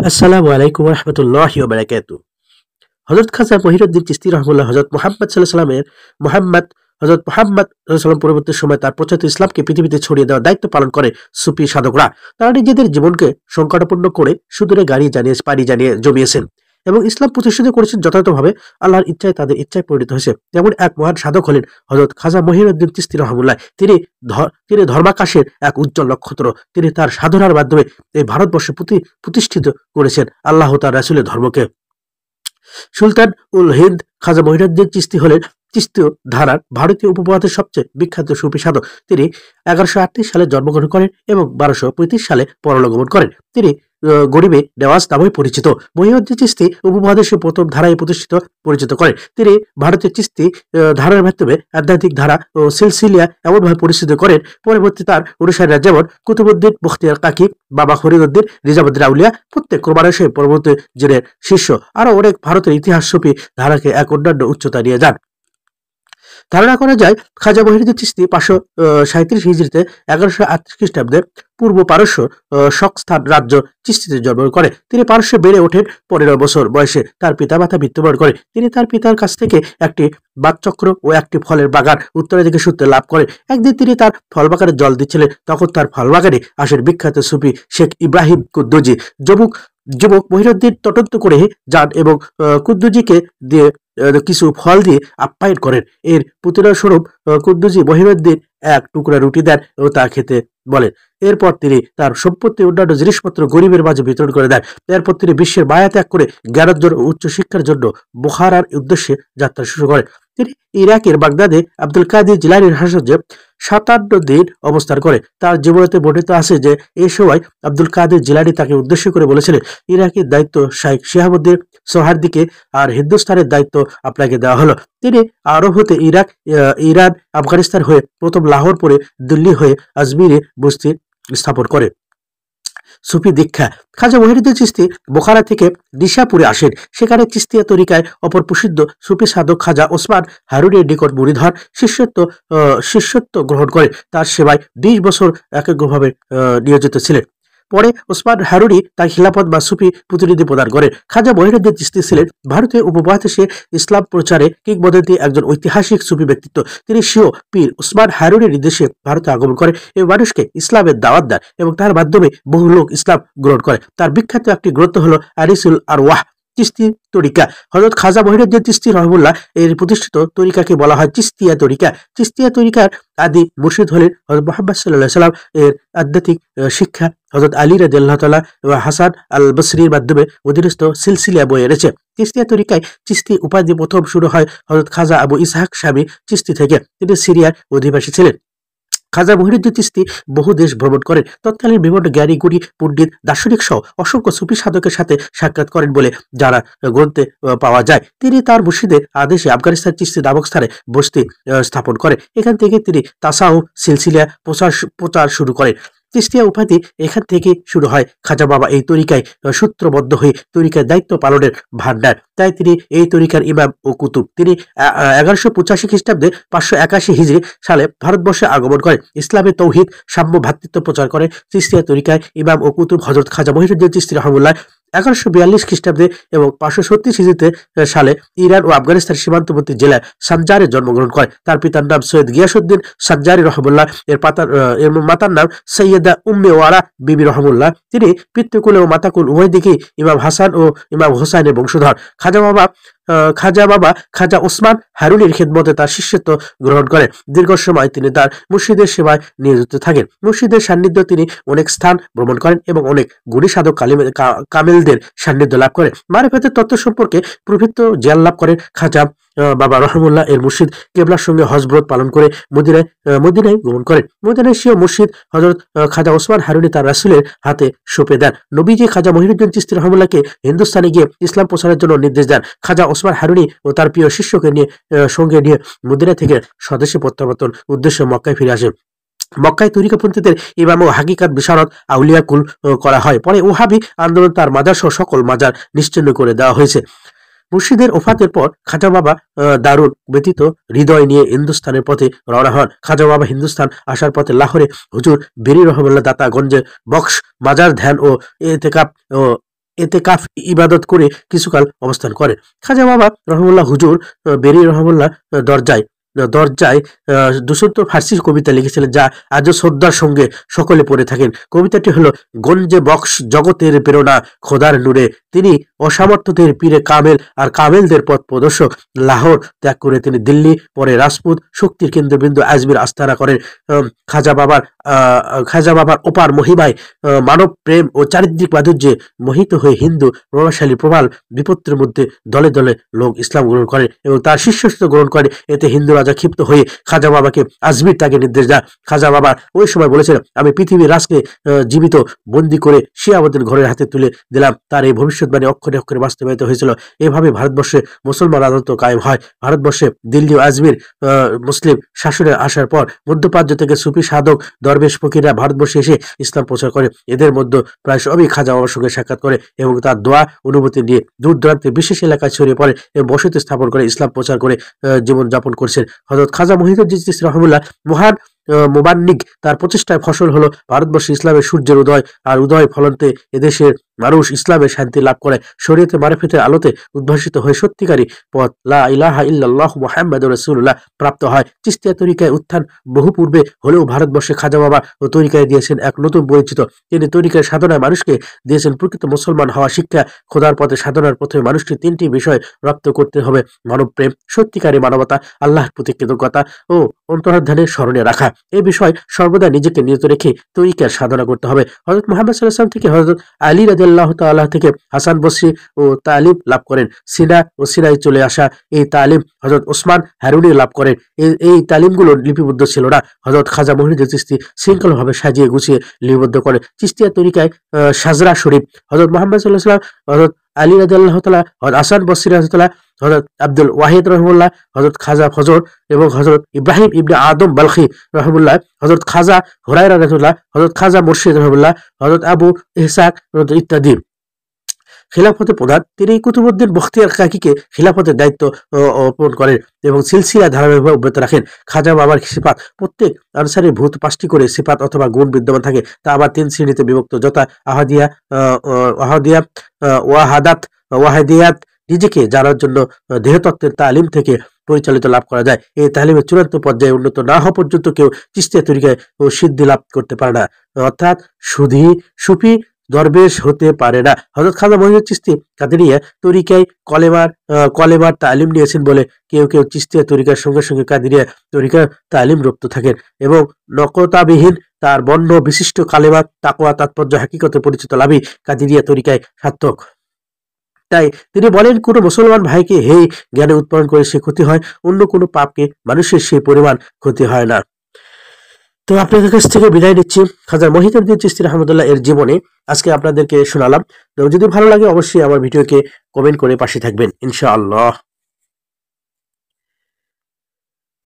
আসসালামু আলাইকুম রহমতুল্লাহি ওয়া বারাকাতুহু। হযরত খাজা মহিউদ্দিন চিশতি রাহিমাহুল্লাহ হযরত মুহাম্মদ সাল্লাল্লাহু আলাইহি ওয়াসাল্লামের হযরত মুহাম্মদ সাল্লাল্লাহু আলাইহি ওয়াসাল্লাম পরবর্তী সময়ে তার প্রচারিত ইসলামকে পৃথিবীতে ছড়িয়ে দেওয়ার দায়িত্ব পালন করে সুফি সাধকরা। তারা নিজেদের জীবনকে সংকটাপন্ন করে সুদূরে পাড়ি জানিয়ে জমিয়েছেন এবং ইসলাম প্রতিষ্ঠিত করেছেন যথাযথভাবে। আল্লাহর ইচ্ছায় তাদের ইচ্ছায় পরিণত হয়েছে। যেমন এক মহান সাধক হলেন হযরত খাজা মহিউদ্দিন চিশতি রাহিমাহুল্লাহ। তিনি ধর্মাকাশের এক উজ্জ্বল নক্ষত্র। তিনি তার সাধনার মাধ্যমে এই ভারতবর্ষে প্রতিষ্ঠিত করেছেন আল্লাহ তার রাসূলের ধর্মকে। সুলতান উল হিন্দ খাজা মহিউদ্দিন চিশতি হলেন চিশতীয় ধারার ভারতীয় উপমহাদেশের সবচেয়ে বিখ্যাত সুফি সাধক। তিনি 1138 সালে জন্মগ্রহণ করেন এবং 1235 সালে পরলোকগমন করেন। তিনি গরিবে নেওয়াজ নামে পরিচিত। মহিউদ্দিন চিশতি উপমহাদেশে প্রথম ধারায় পরিচিত করেন। তিনি ভারতীয় চিশতি ধারার মাধ্যমে আধ্যাত্মিক ধারা ও সিলসিলা এমনভাবে পরিচিত করেন, পরবর্তী তার অনুসারীরা যেমন কুতুবউদ্দিন বখতিয়ার কাকি, বাবা ফরিদউদ্দিন, নিজামুদ্দিন আউলিয়া প্রত্যেক ক্রমান্বয়ে পরবর্তী জিনের শিষ্য আরো অনেক ভারতের ইতিহাস সুফি ধারাকে এক অন্যান্য উচ্চতা নিয়ে যান। ধারণা করা যায় খাজা মহিউদ্দিন চিশতি 537 হিজরিতে 1138 খ্রিস্টাব্দে পূর্ব পারস্য শকস্থান রাজ্য চিশতিতে জন্মগ্রহণ করেন। তিনি পারস্যে বেড়ে ওঠেন। 15 বছর বয়সে তার পিতামাতা মৃত্যুবরণ করেন। তিনি তার পিতার কাছ থেকে একটি বাতচক্র ও একটি ফলের বাগান উত্তরাধিকার সূত্রে লাভ করেন। একদিন তিনি তার ফল বাগানে জল দিচ্ছিলেন, তখন তার ফল বাগানে আসেন বিখ্যাত সুফি শেখ ইব্রাহিম কুদ্দুজি। যুবক মহিউদ্দিন তদন্ত করে যান এবং কুদ্দুজিকে দিয়ে কিছু ফল দিয়ে আপ্যায়ন করেন। এর প্রতিদান স্বরূপ কুদ্দুজি মহিউদ্দিন এক টুকরা রুটি দেন ও তা খেতে বলেন। এরপর তিনি তার সম্পত্তি অন্যান্য জিনিসপত্র গরিবের মাঝে বিতরণ করে দেন। এরপর তিনি বিশ্বের মায়া ত্যাগ করে জ্ঞানার্জন ও উচ্চশিক্ষার জন্য বুখারার উদ্দেশ্যে যাত্রা শুরু করেন। তিনি ইরাকের বাগদাদে আব্দুল কাদের জিলানীর সাহায্যে 57 দিন অবস্থান করে। তার জীবনীতে বর্ণিত আছে যে এই সময় আব্দুল কাদের জিলানী তাকে উদ্দেশ্য করে বলেছিলেন, ইরাকের দায়িত্ব শাইখ শিহাবুদ্দিন সোহরাওয়ার্দীকে আর হিন্দুস্তানের দায়িত্ব আপনাকে দেওয়া হলো। তিনি আরব হতে ইরান, আফগানিস্তান হয়ে প্রথম লাহোর, পরে দিল্লি হয়ে আজমিরে বসতি স্থাপন করে। সুফি দীক্ষা খাজা মহিউদ্দিন চিশতি বোখারা থেকে নিশাপুরে আসেন। সেখানে চিশতিয়া তরিকায় অপর প্রসিদ্ধ সুফি সাধক খাজা ওসমান হারুনির নিকট মুরিদহর শিষ্যত্ব গ্রহণ করে তার সেবায় 20 বছর একগ্রভাবে নিয়োজিত ছিলেন। পরে ওসমান হারুনি তার খিলাফত বা সুফি প্রতিনিধি প্রদান করেন। খাজা মহিউদ্দিন চিশতি ছিলেন ভারতীয় উপমহাদেশে ইসলাম প্রচারে কিংবদন্তি একজন ঐতিহাসিক সুফি ব্যক্তিত্ব। তিনি স্বীয় পীর ওসমান হারুনির নির্দেশে ভারতে আগমন করেন এবং মানুষকে ইসলামের দাওয়াত দেন এবং তার মাধ্যমে বহু লোক ইসলাম গ্রহণ করে। তার বিখ্যাত একটি গ্রন্থ হলো আনিসুল আরওয়াহ। চিশতি তরিকা হযরত খাজা মহিউদ্দিন চিশতি রাহিমাহুল্লাহ এর প্রতিষ্ঠিত তরিকাকে বলা হয় চিশতিয়া তরিকা। চিশতিয়া তরিকার আদি মুর্শিদ হলেন হযরত মুহাম্মদ সাল্লাল্লাহু আলাইহি ওয়াসাল্লাম। এর আধ্যাত্মিক শিক্ষা হযরত আলী রাদিয়াল্লাহু তাআলা এবং হাসান আল বসরির মাধ্যমে অধীনস্থ সিলসিলা বয়ে এনেছে। চিশতিয়া তরিকায় চিশতি উপাধি প্রথম শুরু হয় হযরত খাজা আবু ইসহাক শামী চিশতি থেকে। তিনি সিরিয়ার অধিবাসী ছিলেন। খাজা মহিউদ্দিন চিশতি বহু দেশ ভ্রমণ করেন। তৎকালীন বিভিন্ন জ্ঞানী গুণী পণ্ডিত দার্শনিক সহ অসংখ্য সুফি সাধকের সাথে সাক্ষাৎ করেন বলে যারা গ্রন্থে পাওয়া যায়। তিনি তার মুর্শিদের আদেশে আফগানিস্তান চিশতি নামক স্থানে বসতি স্থাপন করেন। এখান থেকে তিনি তাসাউফ সিলসিলা প্রচার শুরু করেন। চিশতিয়া উপাধি এখান থেকে শুরু হয়। খাজা বাবা এই তরিকায় সূত্রবদ্ধ হয়ে তরিকার দায়িত্ব পালনের ভান্ডার, তাই তিনি এই তরিকার ইমাম ও কুতুব। তিনি 1185 খ্রিস্টাব্দে 581 হিজরি সালে ভারতবর্ষে আগমন করেন। ইসলামে তৌহিদ, সাম্য, ভ্রাতৃত্ব প্রচার করেন। চিশতিয়া তরিকায় ইমাম ও কুতুব হযরত খাজা মহিউদ্দিন চিশতি রাহিমাহুল্লাহ 1142 খ্রিস্টাব্দে এবং 536 হিজরিতে সালে ইরান ও আফগানিস্তান সীমান্তবর্তী জেলায় সানজারে জন্মগ্রহণ করেন। তার পিতার নাম সৈয়দ গিয়াসউদ্দিন সানজারি রহমুল্লাহ, এর মাতার নাম সৈয়দা উম্মে ওয়ারা বিবি রহমুল্লাহ। তিনি পিতৃকুল ও মাতাকুল উভয় দিকেই ইমাম হাসান ও ইমাম হোসাইনের বংশধর। খাজা বাবা খাজা ওসমান হারুনির খেদমতে তার শিষ্যত্ব গ্রহণ করেন। দীর্ঘ সময় তিনি তার মুর্শিদের সেবায় নিয়োজিত থাকেন। মুর্শিদের সান্নিধ্য তিনি অনেক স্থান ভ্রমণ করেন এবং অনেক গুণী সাধক কামেলদের সান্নিধ্য লাভ করেন। মারিফাতের তত্ত্ব সম্পর্কে প্রভৃত জ্ঞান লাভ করেন। খাজা বাবা রহমুল্লাহ এর মুর্শিদ কেবলার সঙ্গে হজব্রত পালন করে মদিনায় গমন করেন। মদিনায় স্বীয় মুর্শিদ হযরত খাজা ওসমান হারুনি তার রাসূলের হাতে সঁপে দেন। নবীজি খাজা মহিউদ্দিন চিশতি রাহিমাহুল্লাহকে হিন্দুস্তানে গিয়ে ইসলাম প্রচারের জন্য নির্দেশ দেন। খাজা ওসমান হারুনি ও তার প্রিয় শিষ্যকে সঙ্গে নিয়ে মদিনা থেকে স্বদেশে প্রত্যাবর্তন উদ্দেশ্যে মক্কায় ফিরে আসেন। মক্কায় তরিকাপন্থীদের ইমাম ও হাকিকাত বিশারদ আউলিয়া কুল করা হয়। পরে ওহাবি আন্দোলন তার মাজার সহ সকল মাজার নিশ্চিহ্ন করে দেওয়া হয়েছে। মুর্শিদের ওফাতের পর খাজা বাবা দারুণ ব্যতীত হৃদয় নিয়ে হিন্দুস্তানের পথে রওনা হন। খাজা বাবা হিন্দুস্তান আসার পথে লাহোরে হুজুর বেরি রহমুল্লাহ দাতা গঞ্জে বক্স মাজার ধ্যান ও এতেকাপ ও এতেকাফ ইবাদত করে কিছুকাল অবস্থান করেন। খাজা বাবা রহমুল্লাহ হুজুর বেরি রহমুল্লাহ দরজায় দরজায় ২৭০ ফার্সি কবিতা লিখেছিলেন, যা আজও শ্রদ্ধার সঙ্গে সকলে পড়ে থাকেন। কবিতাটি হলো, গঞ্জে বক্স জগতের প্রেরণা খোদার নূরে, তিনি অসামর্থ্যদের পীরে কামেল আর কামেলদের পথ প্রদর্শক। লাহোর ত্যাগ করে তিনি দিল্লি, পরে রাজপুত শক্তির কেন্দ্রবিন্দু আজমির আস্তানা করেন। খাজা বাবার অপার মহিমায়, মানব প্রেম ও চারিত্রিক মাধুর্যে মোহিত হয়ে হিন্দু প্রভাবশালী প্রবাল বিপত্তির মধ্যে দলে দলে লোক ইসলাম গ্রহণ করে এবং তার শিষ্যত্ব গ্রহণ করে। এতে হিন্দু রাজা ক্ষিপ্ত হয়ে খাজা বাবাকে আজমির ত্যাগের নির্দেশ দেয়। খাজা বাবা ওই সময় বলেছিলেন, আমি পৃথিবীর রাজকে জীবিত বন্দী করে শিয়াবদের ঘরের হাতে তুলে দিলাম। তার এই ভবিষ্যৎবাণী অক্ষরে অক্ষরে বাস্তবায়িত হয়েছিল। এভাবে ভারতবর্ষে মুসলমান রাজত্ব কায়েম হয়। ভারতবর্ষে দিল্লি ও আজমির মুসলিম শাসনে আসার পর মধ্যপ্রাচ্য থেকে সুফি সাধক দরবেশ ফকিররা ভারতবর্ষে এসে ইসলাম প্রচার করে। এদের মধ্যে প্রায় সবই খাজা বাবার সঙ্গে সাক্ষাৎ করে এবং তার দোয়া অনুমতি নিয়ে দূর দূরান্তে বিশেষ এলাকায় ছড়িয়ে পড়ে এবং বসতি স্থাপন করে ইসলাম প্রচার করে জীবন যাপন করছেন। হযরত খাজা মহিউদ্দিন চিশতি রহমাতুল্লাহ মহান মুবান্নিগ, তার প্রচেষ্টায় ফসল হলো ভারতবর্ষে ইসলামের সূর্যের উদয়। আর উদয় ফলন্তে এদেশের মানুষ ইসলামের শান্তি লাভ করে, শরীয়তে মারিফতের আলোতে উদ্ভাসিত হয়ে সত্যিকারী পথ লা ইলাহা ইল্লাল্লাহু মুহাম্মাদুর রাসূলুল্লাহ প্রাপ্ত হয়। চিশতিয়া তরিকায় উত্থান বহু পূর্বে হলেও ভারতবর্ষে খাজা বাবা ও তরিকায় দিয়েছেন এক নতুন পরিচিত। তিনি তরিকার সাধনায় মানুষকে দিয়েছেন প্রকৃত মুসলমান হওয়া শিক্ষা। খোদার পথে সাধনার প্রথমে মানুষকে ৩টি বিষয় রপ্ত করতে হবে: মানব প্রেম, সত্যিকারী মানবতা, আল্লাহর প্রতি কৃতজ্ঞতা ও অন্তর্ধানের স্মরণে রাখা। এই বিষয় সর্বদা নিজেকে নিয়ত রেখে তরিকার সাধনা করতে হবে। হযরত মুহাম্মদ সাল্লাল্লাহু আলাইহি ওয়াসাল্লাম থেকে হযরত আলী রাদিয়াল্লাহু তাআলা থেকে হাসান বসরি ও তালিম লাভ করেন। সিনা ও সিনাই চলে আসা এই তালিম হযরত ওসমান হারুনি লাভ করেন। এই তালিমগুলো লিপিবদ্ধ ছিল না। হযরত খাজা মহিউদ্দিন চিশতি শৃঙ্খলভাবে সাজিয়ে গুছিয়ে লিপিবদ্ধ করেন। চিশতিয়া তরিকায় সাজরা শরীফ হযরত মুহাম্মদ সাল্লাল্লাহু আলাইহি ওয়াসাল্লাম, হযরত আলী রাদিয়াল্লাহু তাআলা, হযরত হাসান বসরি রাদিয়াল্লাহু তাআলা, হযরত আব্দুল ওয়াহিদ রাহিমাহুল্লাহ, হযরত খাজা ফজর এবং হযরত ইব্রাহিম ইবনে আদম বালখি রাহিমাহুল্লাহ, হযরত খাজা হুরায়রা রাদিয়াল্লাহু, হযরত খাজা মুর্শিদ রাহিমাহুল্লাহ, হযরত আবু ইসহাক ইত্যাদি। খিলাফতের প্রধান তিনি কুতুবউদ্দিন বখতিয়ার কাকিকে খিলাফতের দায়িত্ব অর্পণ করেন এবং সিলসিলা ধারাবাহিকভাবে অব্যাহত রাখেন। খাজা বাবার সিফাত: প্রত্যেক আনসারের ভূত 5টি করে সিফাত অথবা গুণ বিদ্যমান থাকে। তা আবার 3 শ্রেণীতে বিভক্ত, যথা আহাদিয়া, আহাদিয়া, ওয়াহাদাত, ওয়াহাদিয়াত। নিজেকে জানার জন্য দেহতত্ত্বের তালিম থেকে পরিচালিত লাভ করা যায়। এই তালিমের চূড়ান্ত পর্যায়ে উন্নত না হওয়া পর্যন্ত কেউ চিশতিয়া তরিকায় ও সিদ্ধি লাভ করতে পারে না, অর্থাৎ সুফি দরবেশ হতে পারে না। হযরত খাজা মহিউদ্দিন চিশতি কাদেরিয়া তরিকায় কলেমার তালিম নিয়েছেন বলে কেউ কেউ চিশতিয়া তরিকার সঙ্গে সঙ্গে কাদেরিয়া তরিকার তালিম রপ্ত থাকেন এবং নকতাবিহীন তার বর্ণ বিশিষ্ট কালেমা তাকওয়া তাৎপর্য হাকিকতে পরিচিত লাভই কাদেরিয়া তরিকায় সার্থক। তাই তিনি বলেন, কোনো মুসলমান ভাইকে হে জ্ঞানে উৎপাদন করে সে ক্ষতি হয়, অন্য কোনো পাপকে মানুষের সেই পরিমাণ ক্ষতি হয় না। তো আপনাদের কাছ থেকে বিদায় নিচ্ছি। খাজা মহিউদ্দিন চিশতি রহমাতুল্লাহ এর জীবনে আজকে আপনাদেরকে শোনালাম। তো যদি ভালো লাগে অবশ্যই আমার ভিডিওকে কমেন্ট করে পাশে থাকবেন ইনশাআল্লাহ।